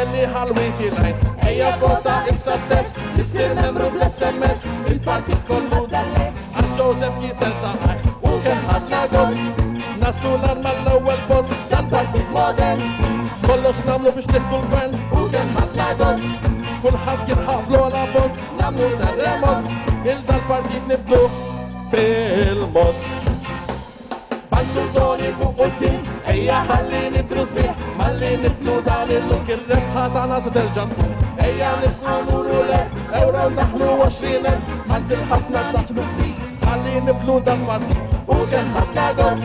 Kelly ħalwiki lajn. Ejja vota issa stess, issir membru bl-SMS, il-partit kollu dal-lejn. Għal Joseph jisel saqaj, u kien ħadna gost. Naslu l-arma l-ewwel post, dal-partit modern. Kollox namlu biex niftu l-gvern, u kien ħadna gost. Kulħadd kien ħaflu la post, namlu terremot, il-dal-partit nibdu bil-mod. Banxultoni fuq qudiem, ejja ħalli nidru sbieħ, malli nibnu dan il-luk ir-rebħa tagħna del-ġantu. Ejja nibnu nuru euro daħlu 20,000, ħadd il-ħafna daħlu ftit, ħalli nibnu dal-partit u kien ħadna gost.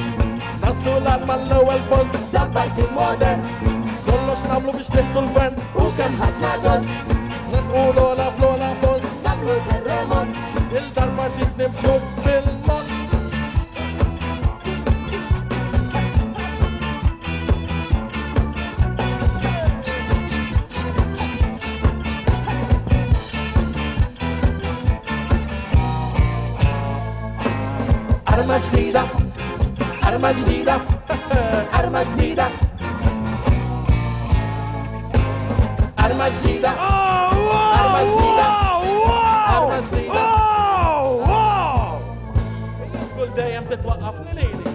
Naslu l-arma l-ewwel post, dal-partit modern. Kollox nagħmlu biex niftu l-gvern u kien ħadna gost. Nqulu l-ola post, nagħmlu terremot, il-dal-partit nibdu bil-mod. Arma ġdida, arma ġdida, arma ġdida, arma ġdida, arma ġdida, arma ġdida. Kull dejjem titwaqqafni lili.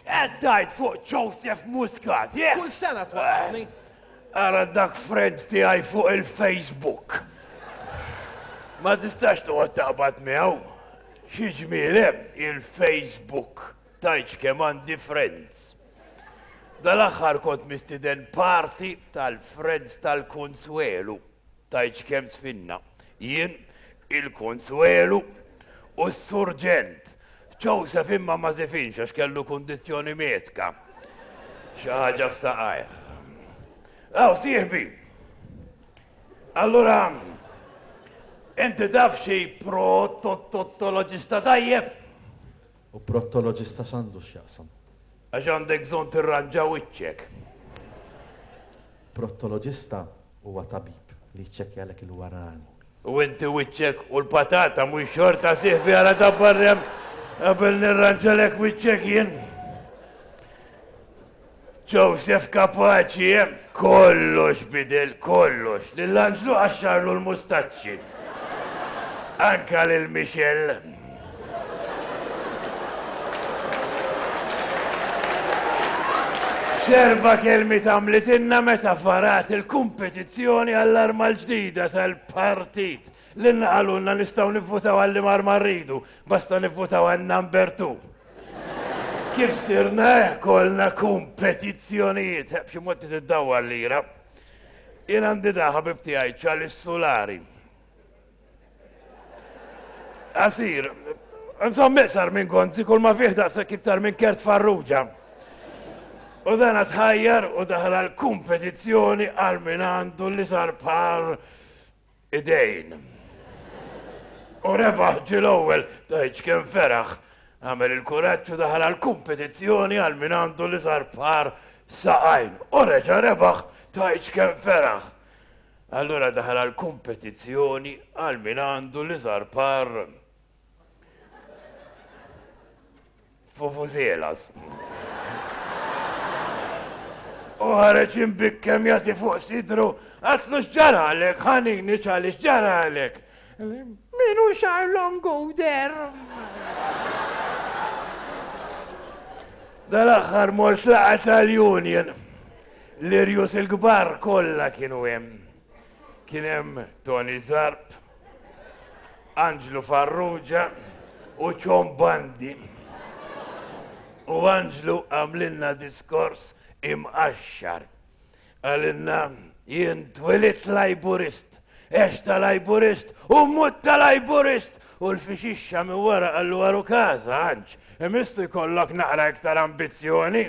X'qed fuq Joseph Muscat, jek? Kull sena twaqqafni. Ara dak friend tiegħi fuq il-Facebook. Ma tistax toqgħod taqbad miegħu. Xiġmielem il-Facebook tajċ kemm għandi friends. Dal-aħħar kont mistiden parti tal-friends tal-Konsuelu tajċ kemm sfinna. Jien il-Konsuelu u s-Surġent. Joseph imma ma zifinx għax kellu kundizzjoni medika. Xi ħaġa f'saqajh. Aw, sieħbi. Allura, inti taf xi protottologista tajjeb? U prottologista x'għandu x'jaqsam? Għax għandek bżonn tirranġa wiċċek. Prottologista huwa tabib li jċekkjalek il-warani. U inti wiċċek u l-patata mhux xorta sieħbi għala tabbarrem qabel nirranġalek wiċċek jien. Joseph kapaċi, kollox bidel, kollox. Lill-Anġlu għaxxarlu l-mustaċċi. Anka lil Michel. Xerba kelmi tamlitinna meta farat il-kompetizzjoni għall-arma l-ġdida tal-partit. L-innaqalunna nistaw nivvotaw għalli marmarridu, basta nivvotaw għal number 2. Kif sirna kolna kompetizzjonijiet, b'xi motti tiddawa l-lira. Jien għandi da ħabib tiegħi ċalis Solari. Asir, nżomm meqsar minn Gonzi kull ma fih daqsa kibtar minn Kert Farrugia. U dan tħajjar u daħal għal-kompetizzjoni għal min għandu li sar par idejn. U rebaħ ġil-ewwel tajċ kemm feraħ għamel il-kuraġġ u daħal għal-kompetizzjoni għal min għandu li sar par saqajn. U reġa' rebaħ tajċ kemm feraħ. Allura daħal għal-kompetizzjoni għal min għandu li sar par Fufuzelas. U ħareġ imbik kemm jagħti fuq sidru, għatlu x'ġaralek, ħanini ċali x'ġaralek. Minu Charlon Gouder. Dal-aħħar mort laqa tal-Union. L-irjus il-kbar kollha kienu hemm. Kien hemm Tony Zarp, Angelo Farrugia u Ċon Bandi. U Angelo għamlinna diskors imqaxxar. Għalinna jien twilit lajburist, eċta lajburist u mutta lajburist. U l-fixixxa mi wara għallu għaru kaza, Anġ. Emistu jkollok naqra iktar ambizzjoni.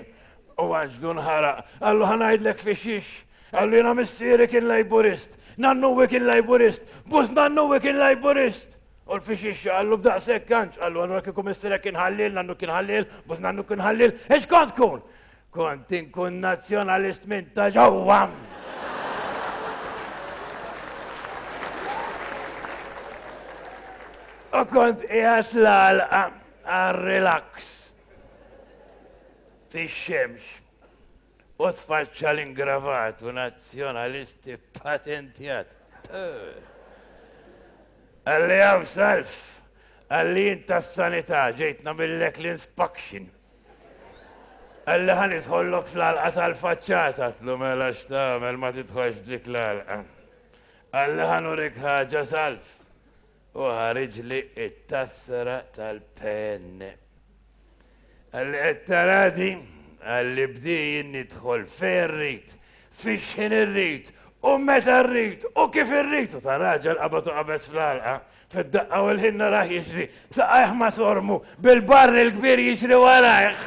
U Anġlu nħaraq, għallu ħanajdlek fixix. Għallu jena missieri kien lajburist, nannuwi kien lajburist, bus nannuwi kien lajburist. U l-fixixxa għallu b'daqsek Anġ, għallu għannu kiku missieri kien ħallil, nannu kien ħallil, bus nannu kien ħallil. Eċ kont kun? Kont inkun nazjonalist minn ta' ġewwa. U kont qiegħed għal-relax fi x-xemx. u tfaċċa l-ingravatu nazzjonalisti patentjat. Għalli għaw salf, għalli jinta s-sanità ġejtna mill-lek l-inspection. Għalli ħan itħollok fl-alqa tal-faċċata, tlu mela xtamel ma titħolx dik l-alqa. Għalli ħan urik ħaġa salf, u ħarġli it-tassra tal-penne. Għalli għettaradi, għalli bdijin nidħol fejn rrit, fiex ħin irrit, u meta rrit, u kif irrit, u ta' raġel qabatu qabes fl-alqa, fid-daqqa u l-ħinna raħ jiġri, saqajħ ma sormu, bil-barri l-kbir jiġri warajħ.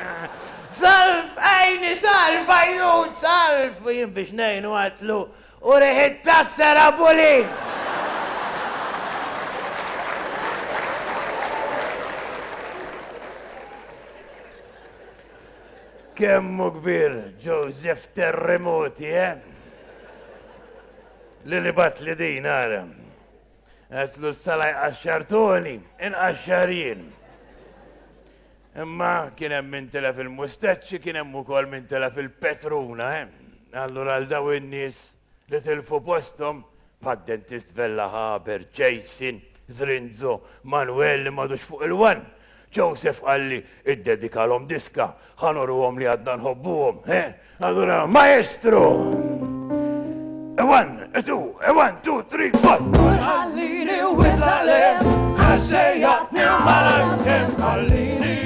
Salf, għajni salf, għajnut, salf, u jim biex nejnu għatlu, u riħit tassara bulin. Kemmu kbir, Joseph Terremoti, li bat li din għara. Għatlu s-salaj għaxxartoni, inqaxxarin. Imma kienem min tela fil-mustaċċi, kienem u kol min tela fil-Petruna, Allura għal daw in-nies li tilfu postom, pad-dentist Vella Haber, Jason, Zrinzo, Manuel li madux fuq il-wan. Joseph għalli id-dedikalom diska, ħanoruhom li għadna nħobbuhom, Allura, maestro! 1, 2, 3, 4. Ħallini u wislalem, għaxejjatni u malajtem. Ħallini,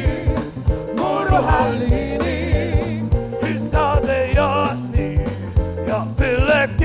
murru ħallini. Istadejatni, jaqbillek